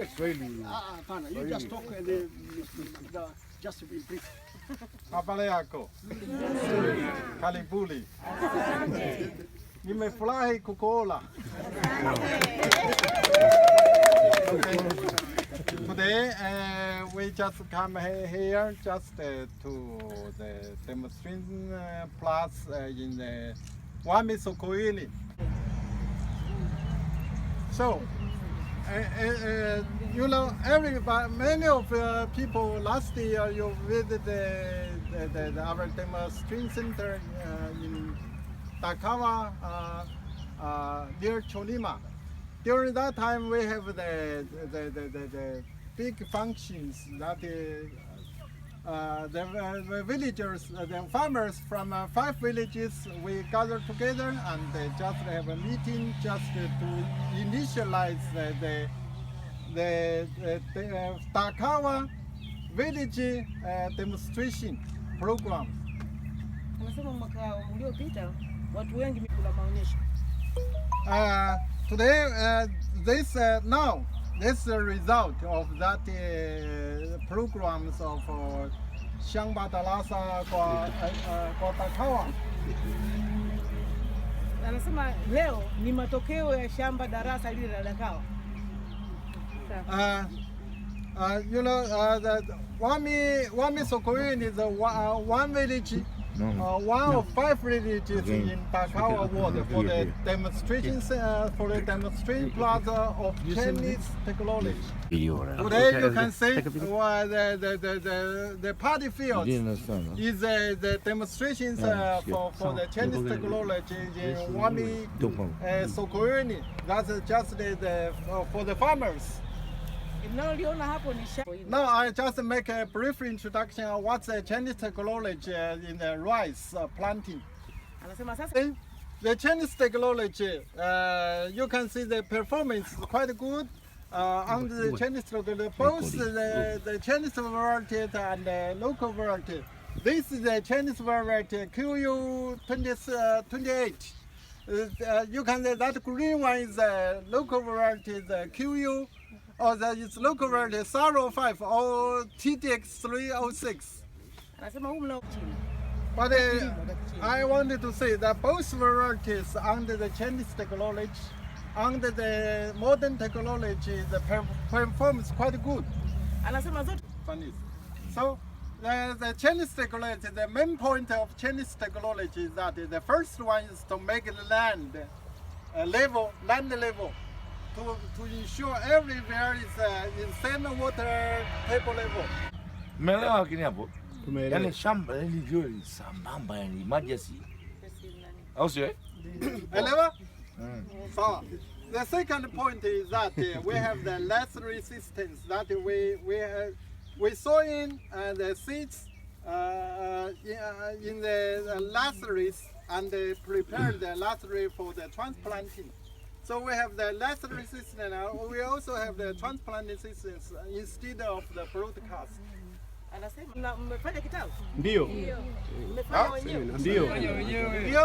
Swahili. Hapana, you just talk and just be brief. Habari yako? Karibuni. Nimefurahi kukuona. Okay. Today we just come here just to the demonstration place in the Sokoine. So, you know, many of people last year you visited our demonstration center in Dakawa near Cholima. During that time, we have the big functions that the villagers, the farmers from 5 villages, we gather together and just have a meeting just to initialize the Dakawa village demonstration program. Today, this is the result of that programs of Shamba Darasa kwa Dakawa. Anasema leo ni matokeo ya shamba darasa lile la Dakawa. You know, the Wami Sokoine is one village. One of 5 villages in Dakawa ward for the demonstrations for the demonstration plaza of Chinese technology. Today you can see the party field is the demonstrations for the Chinese technology in Wami Sokoine. That's just for the farmers. Now I just make a brief introduction of what's the Chinese technology in the rice planting. The Chinese technology, you can see the performance is quite good under the Chinese technology, both the Chinese variety and the local variety. This is the Chinese variety QU28. You can say that green one is the local variety, the QU. Or its local variety 05 or TDX306. But I wanted to say that both varieties under the Chinese technology, under the modern technology, the performance quite good. So the Chinese technology, the main point of Chinese technology is that the first one is to make the land level. To ensure everywhere is in same water table level. Umeelewa kini hapo? Yaani shamba lilivyo sambamba, yani emergency. Au sio? Elewa? So the second point is that we have the less resistance that we sow in the seeds in the nurseries and prepare the nursery for the transplanting. So we have the less resistance. We also have the transplant resistance instead of the broadcast. Ndio.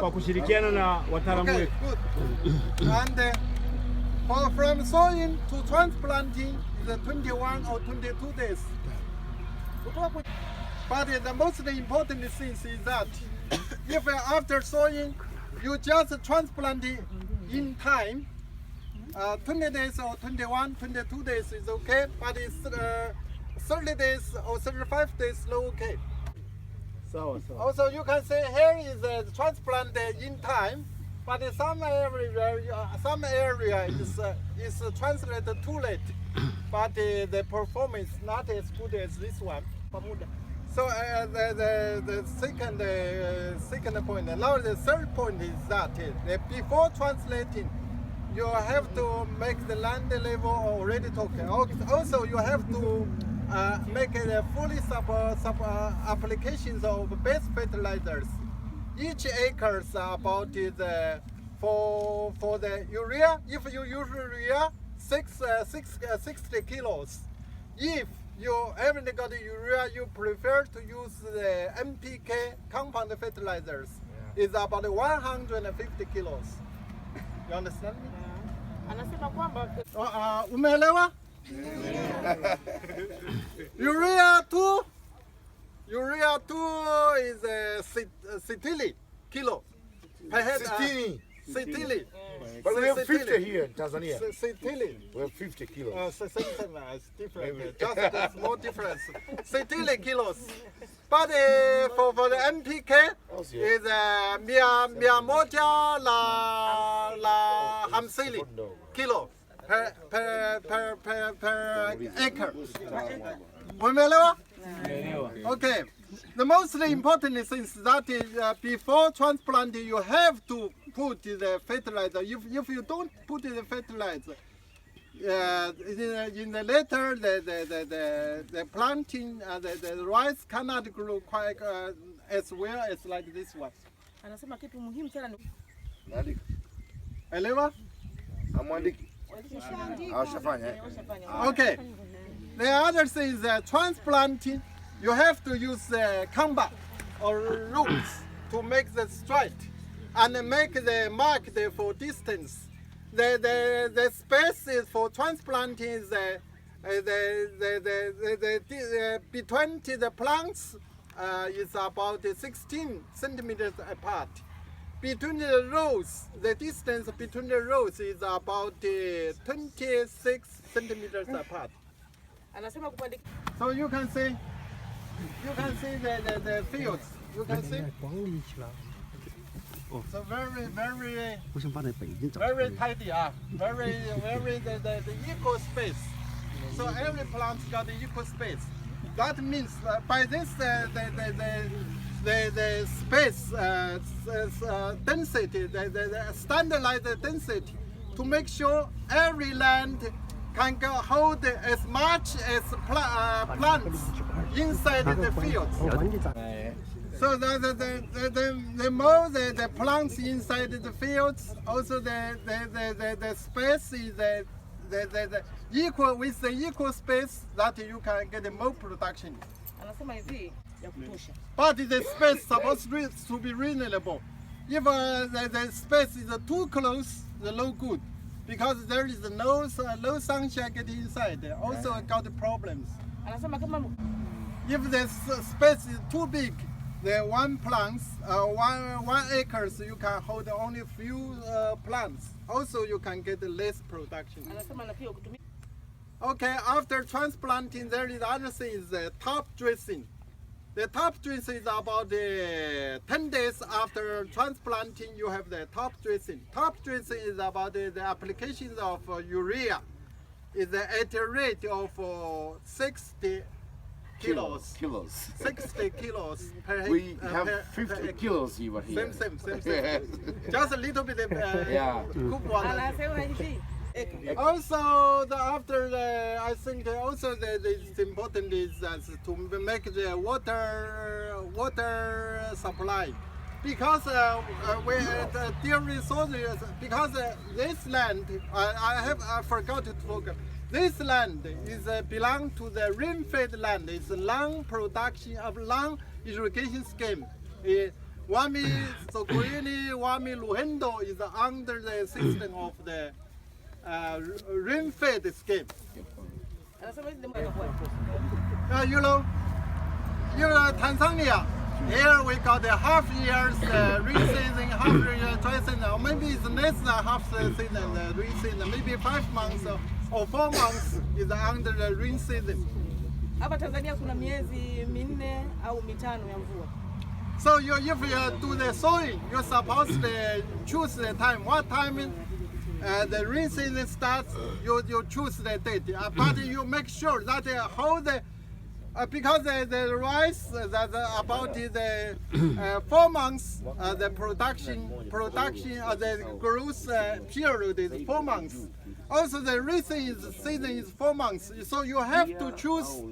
Kwa kushirikiana na wataalamu wetu. And from sowing to transplanting is 21 or 22 days. But the most important thing is that if after sowing you just transplant it in time, 20 days or 21, 22 days is okay, but it's 30 days or 35 days low okay. So. Also you can say here is a transplant in time, but in some area is translated too late, but the performance not as good as this one. So the second point. Now the third point is that before translating, you have to make the land level already taken. Also, you have to make a fully applications of base fertilizers. Each acre is about for the urea. If you use urea, 60 kilos. If you haven't got urea, you prefer to use the NPK compound fertilizers. Yeah. It's about 150 kilos. You understand me? Anasema kwamba umeelewa? Urea 2 is centilli kilo per head. Centilli. But we have 50 Centilli. here in Tanzania. Centilli. We have 50 kilos. Same, it's different. Just a small difference. Centilli kilos. But for the NPK is mia moja la hamsili kilo per acre. Umeelewa? Okay. The most important thing is that before transplanting, you have to put the fertilizer. If you don't put the fertilizer, in the later the planting the rice cannot grow quite as well as like this one. Anasema kitu muhimu sana ni Elewa? Amwandiki. Shafanya. Okay. The other thing is transplanting. You have to use kamba or roots to make the straight and make the mark for distance. The space is for transplanting is between the plants is about 16 centimeters apart. Between the rows, the distance between the rows is about 26 centimeters apart. anasema kupandika. So you can see the fields. You can see. So very tidy, very the equal space. So every plant got the equal space. That means by this the space density, the standardized density, to make sure every land can hold as much as plants inside the fields. So the more the plants inside the fields, also the space is the equal with the equal space that you can get more production. Anasema hivi ya kutosha. But the space supposed to be reasonable. If the space is too close, the no good, because there is no sunshine getting inside. Also got problems. Anasema kama if the space is too big, the one acres you can hold only few plants. Also you can get less production. anasema na pia ukitumia. Okay, after transplanting, there is other thing is the top dressing. The top dressing is about 10 days after transplanting. You have the top dressing. Top dressing is about the applications of urea. Is at a rate of 60 kilos. 60 kilos per hectare. We have 50 kilos even here. Same. Just a little bit. Yeah. Cook one. Anasema hivi. Also, I think also it's important is to make the water supply, because dear resources. Because this land, I forgot to talk. This land is belong to the rain-fed land. It's long production of long irrigation scheme. Wami Sokoine, Wami Luhendo is under the system of the rain-fed scheme. Anasema hizi ndio kwa. You know, Tanzania. Here we got a half year's rain season, half year dry season, or maybe it's less than half season rain season. Maybe 5 months or 4 months is under the rain season. Hapa Tanzania kuna miezi 4 au 5 ya mvua. So if you do the sowing, you're supposed to choose the time. What time the rain season starts, you choose the date. But you make sure that how the because the rice that about the 4 months the production the growth period is 4 months. Also the rain season is 4 months. So you have to choose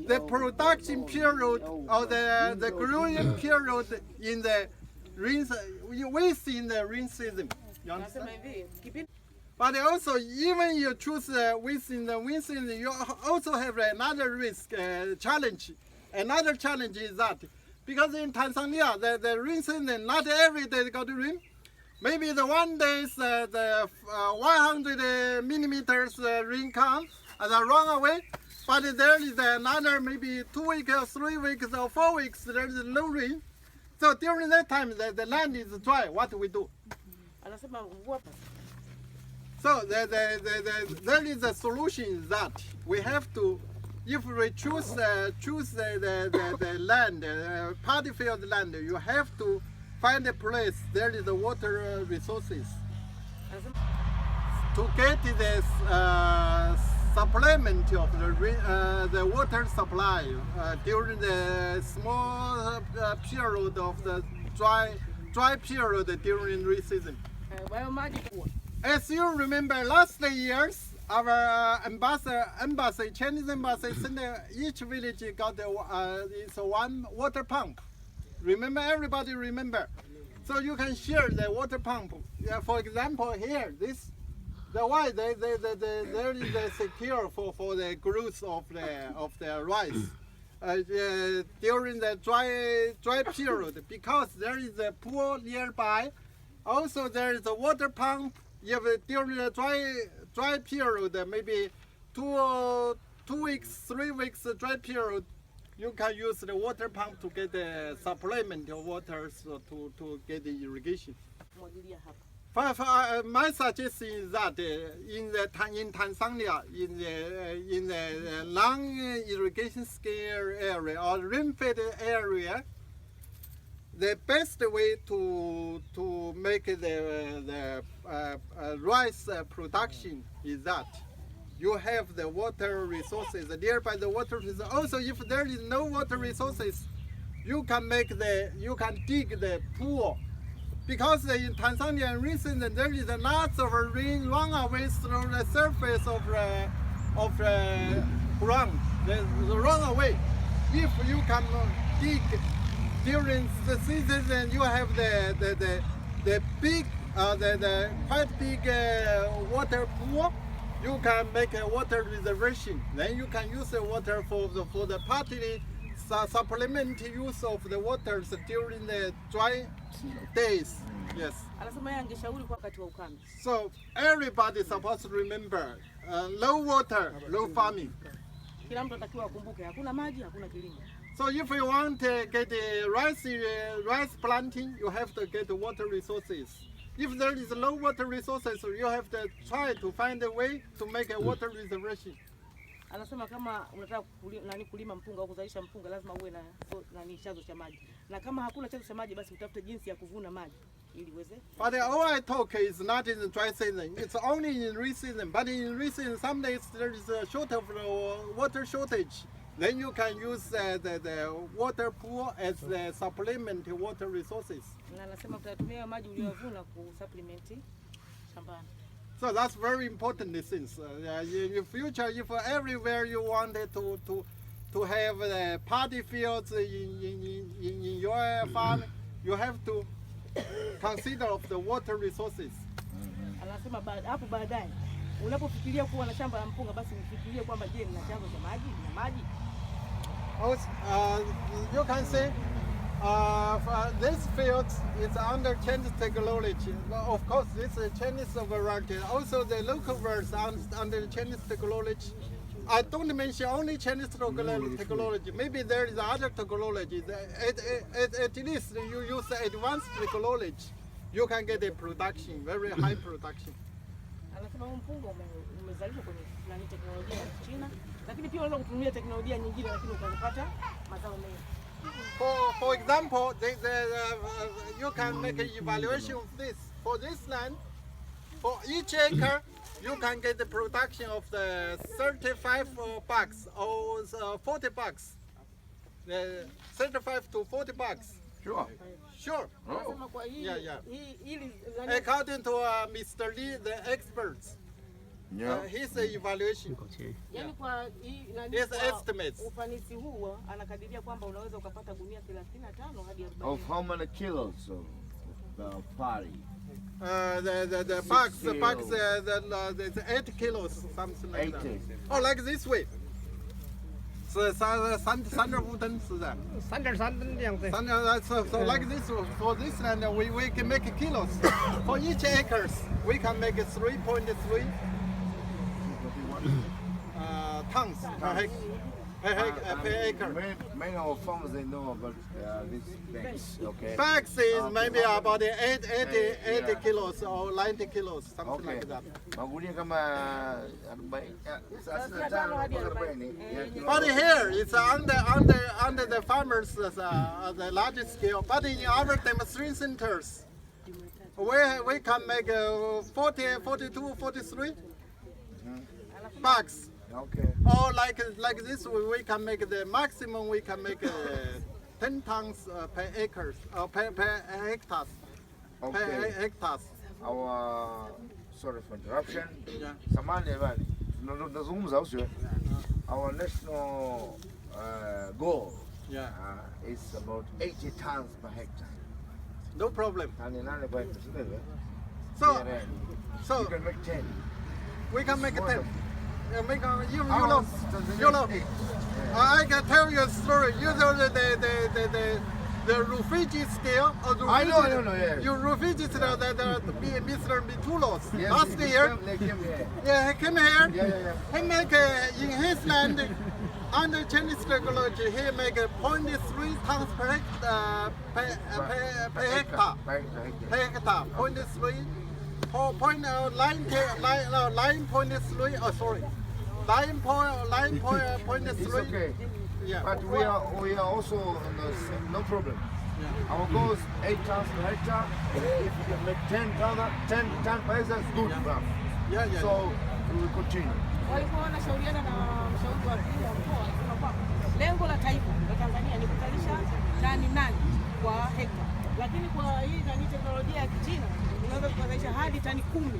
the production period or the growing period in the rain within the rain season. You understand? Anasema hivi, kipindi But also, even you choose within the rain season, you also have another risk challenge. Another challenge is that because in Tanzania, the rain season not every day got rain. Maybe the one day the 100 millimeters rain comes and then run away. But there is another maybe 2 weeks or 3 weeks or 4 weeks there is no rain. So during that time the land is dry. What do we do? Anasema mvua. So there is a solution is that we have to, if we choose the land, paddy field land, you have to find a place there is the water resources. To get this supplement of the water supply during the small period of the dry period during rain season. As you remember, last years our Chinese embassy sent each village got it's one water pump. Remember, everybody remember. So you can share the water pump. For example, here the why there is a secure for the growth of the rice during the dry period, because there is a pool nearby. Also there is a water pump. If during the dry period, maybe 2 weeks, 3 weeks dry period, you can use the water pump to get the supplement of water to get the irrigation. My suggestion is that in Tanzania, in the long irrigation scale area or rain-fed area, the best way to make the rice production is that you have the water resources nearby. The water resources. Also, if there is no water resources, you can dig the pool, because in Tanzania recently there is a lot of rain run away through the surface of the ground. They run away. If you can dig during the season, and you have the big quite big water pool, you can make a water reservation. Then you can use the water for the partly supplement use of the waters during the dry days. Yes. So everybody is supposed to remember low water, low farming. So if you want to get rice planting, you have to get water resources. If there is low water resources, you have to try to find a way to make a water reservation. Anasema kama unataka kulima mpunga au kuzalisha mpunga lazima uwe na chanzo cha maji. Na kama hakuna chanzo cha maji basi utafute jinsi ya kuvuna maji ili uweze. But all I talk is not in the dry season. It's only in rain season. But in rain season, some days there is a water shortage. Then you can use the water pool as the supplement water resources. Na anasema utatumia maji uliyovuna ku supplement shambani. So that's very important things. In future, if everywhere you wanted to have the paddy fields in your farm, you have to consider of the water resources. Anasema hapo baadaye unapofikiria kuwa na shamba la mpunga basi ufikirie kwamba je, nina chanzo cha maji na maji. Also, you can say this field is under Chinese technology. Of course, this is Chinese variety. Also, the local words are under Chinese technology. I don't mention only Chinese technology. Maybe there is other technology. At least you use advanced technology, you can get a production, very high production. Anasema mpunga umezalishwa kwenye teknolojia ya China, lakini pia unaweza kutumia teknolojia nyingine lakini ukapata mazao mengi. For example, you can make an evaluation of this. For this land, for each acre, you can get the production of the 35 bucks or 40 bucks. 35 to 40 bucks. Sure. Sure. Oh. Yeah. According to Mr. Lee, the experts. Yeah. His evaluation. Yaani kwa His estimates. Ufanisi huo anakadiria kwamba unaweza ukapata gunia 35 hadi 40. Of how many kilos of paddy? The bucks, the 8 kilos, something like that. Oh, like this way. 300 是的。3.3这样子。So like this, for this land, we can make kilos. For each acres, we can make 3.3 tons per acre. Many of our farmers they know about these bags. Okay. Bags is maybe about 80 kilos or 90 kilos, something like that. Magunia kama 40 But here it's under the farmers the largest scale. But in our demonstration centers, we can make 40, 42, 43 bags. Okay. Or like this, we can make the maximum. We can make 10 tons per acres or per hectares. Okay. Per hectares. Our sorry for interruption. Yeah. Samani bali. Tunazungumza usio. Our national goal is about 80 tons per hectare. No problem. So So you can make 10. we can make 10. Make you Tanzania know. I can tell you a story. You know the Rufiji scale or Rufiji. I know, yeah. You Rufiji the Mr. Mitulos. Yes, Last year, they came here. yeah, he came here. Yeah. He make in his land under Chinese technology. He make 0.3 tons per hectare. Per hectare. 0.3. 9.3. Oh, sorry. 9.3. It's okay. Yeah. But we are also on the same, no problem. Yeah. Our goal is 8 tons per hectare. If you can make 10 tons per hectare, it's good enough. Yeah. So we will continue. Walikuwa wanashauriana na mshauri wa kilimo wa mkoa, anasema kwamba lengo la taifa la Tanzania ni kuzalisha tani 8 kwa hekta, lakini kwa hii teknolojia ya Kichina inaweza kuzalisha hadi tani 10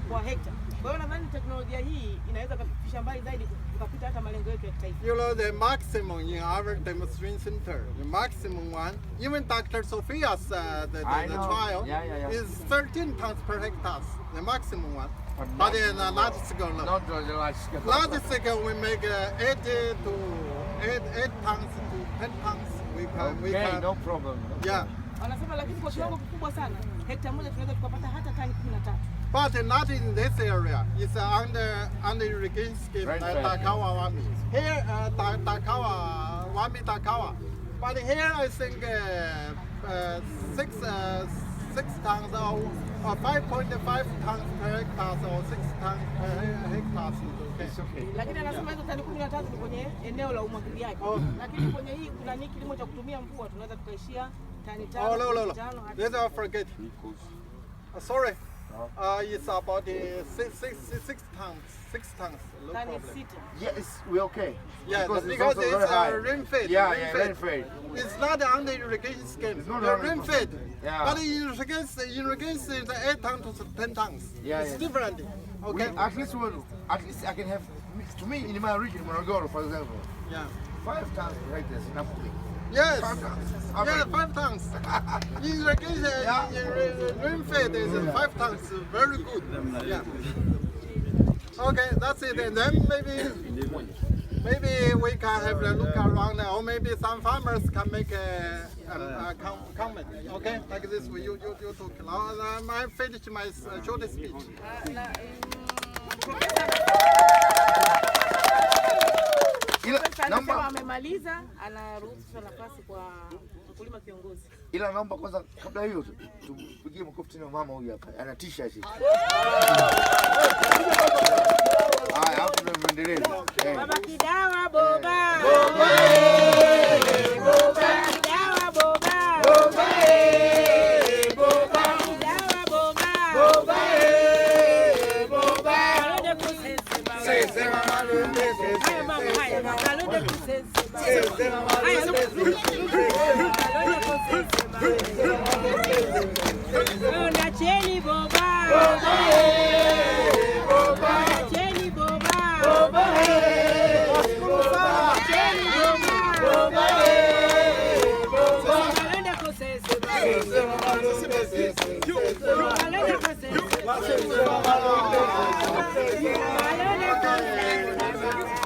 kwa hekta. Kwa hiyo nadhani teknolojia hii inaweza kufikisha mbali zaidi tukapita hata malengo yetu ya kitaifa. You know the maximum in our demonstration center, the maximum one, even Dr. Sophia's the trial is 13 tons per hectare, the maximum one. But in a large scale, no. Not the large scale. Large scale we make 8 tons to 10 tons. We can. No problem. Yeah. Wanasema lakini kwa kiwango kikubwa sana, hekta moja tunaweza tukapata hata tani 13. But not in this area. It's under irrigation scheme, Dakawa Wami. Here, Dakawa Wami Dakawa. But here I think 6 tons or 5.5 tons per hectare or 6 tons per hectare is okay. Lakini anasema hizo tani 13 ni kwenye eneo la umwagiliaji. Lakini kwenye hii kuna ni kilimo cha kutumia mvua tunaweza tukaishia tani 5. Oh no. This I forget. Sorry. It's about 6 tons. 6 tons. No problem. Yes, we're okay. Yeah, because it's rain fed. Rain fed. It's not under irrigation scheme. It's not rain fed. Yeah. But irrigation is 8 tons to 10 tons. It's different. Okay. At least I can have, to me, in my region, Morogoro, for example. Yeah. 5 tons per hectare is enough for me. Yes. 5 tons. Yeah, 5 tons. Irrigation, rain fed is 5 tons. Very good. Yeah. Okay, that's it. And then maybe we can have a look around, or maybe some farmers can make a comment. Okay, like this. You talk. Now I finished my short speech. Anasema amemaliza, anaruhusu nafasi kwa mkulima kiongozi. Ila naomba kwanza kabla hiyo tupigie makofi tena mama huyu hapa. Ana t-shirt. Haya, hapo ndio muendelee. Baba Kidawa boba. Kidawa boba. Unacheni boba.